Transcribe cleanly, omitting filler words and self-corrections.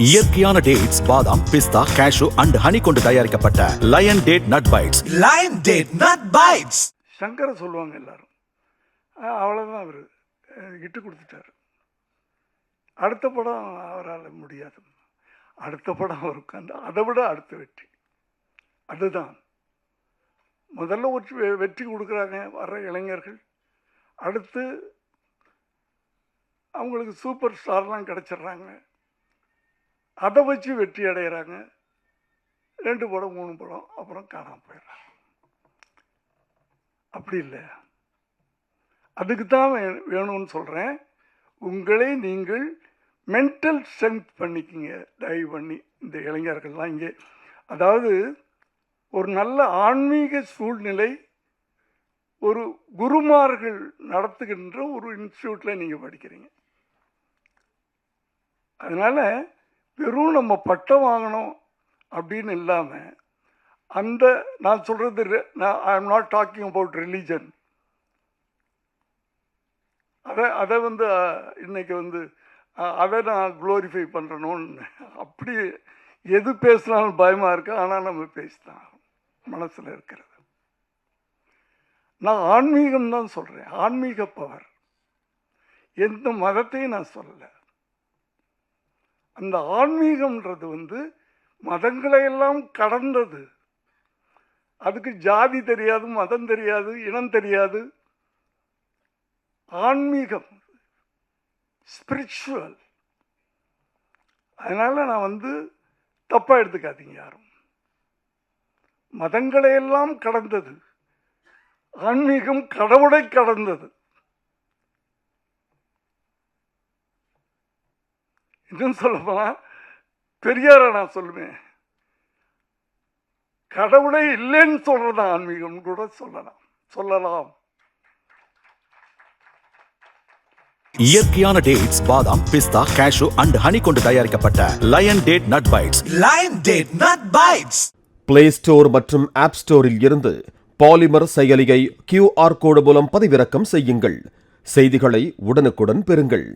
இயற்கையான டேட்ஸ், பாதாம், பிஸ்தா, cash and honey கொண்டு தயாரிக்கப்பட்ட lion date nut bites. Lion date nut bites. சங்கர சொல்லுவாங்க எல்லாரும். அவ்வளோதான் அவர் இட்டு கொடுத்துட்டார். அடுத்த படம் அவரால் முடியாது. அடுத்த படம் அவருக்கு அதை விட அடுத்த வெற்றி. அதுதான் முதல்ல ஒரு வெற்றி கொடுக்குறாங்க வர்ற இளைஞர்கள். அடுத்து அவங்களுக்கு சூப்பர் ஸ்டார்லாம் கிடச்சிட்றாங்க. அதை வச்சு வெற்றி அடைகிறாங்க. 2 படம் 3 படம் அப்புறம் காணாமல் போயிடுறாங்க. அப்படி இல்லை. அதுக்கு தான் வேணும்னு சொல்கிறேன். உங்களை நீங்கள் மென்டல் ஸ்ட்ரென்த் பண்ணிக்கிங்க. தயவு பண்ணி இந்த இளைஞர்கள்லாம் இங்கே, அதாவது ஒரு நல்ல ஆன்மீக சூழ்நிலை, ஒரு குருமார்கள் நடத்துகின்ற ஒரு இன்ஸ்டியூட்டில் நீங்கள் படிக்கிறீங்க. அதனால் வெறும் நம்ம பட்டம் வாங்கணும் அப்படின்னு இல்லாமல், அந்த நான் சொல்கிறது, I am not talking about religion. அதை இன்னைக்கு அதை நான் க்ளோரிஃபை பண்ணுறணும்னு அப்படி எது பேசினாலும் பயமாக இருக்கு. ஆனால் நம்ம பேசிதான் மனசில் இருக்கிறது. நான் ஆன்மீகம் தான் சொல்கிறேன். ஆன்மீக பவர். எந்த மதத்தையும் நான் சொல்லலை. அந்த ஆன்மீகம்ன்றது மதங்களை எல்லாம் கடந்தது. அதுக்கு ஜாதி தெரியாது, மதம் தெரியாது, இனம் தெரியாது. ஆன்மீகம், ஸ்பிரிச்சுவல். அதனால் நான் தப்பாக எடுத்துக்காதீங்க யாரும். மதங்களை எல்லாம் கடந்தது. ஆன்மீகம் கடவுளை கடந்தது. இன்னும் சொல்லப்போனால் பெரியாரை நான் சொல்லுவேன், கடவுளை இல்லைன்னு சொல்றது ஆன்மீகம் கூட சொல்லலாம். இயற்கையான டேட்ஸ், பாதாம், பிஸ்தா, கேஷு அண்ட் ஹனி கொண்டு தயாரிக்கப்பட்ட lion date nut bites. Lion date nut bites. Play store மற்றும் ஆப் ஸ்டோரில் இருந்து பாலிமர் செயலியை QR கோடு மூலம் பதிவிறக்கம் செய்யுங்கள். செய்திகளை உடனுக்குடன் பெறுங்கள்.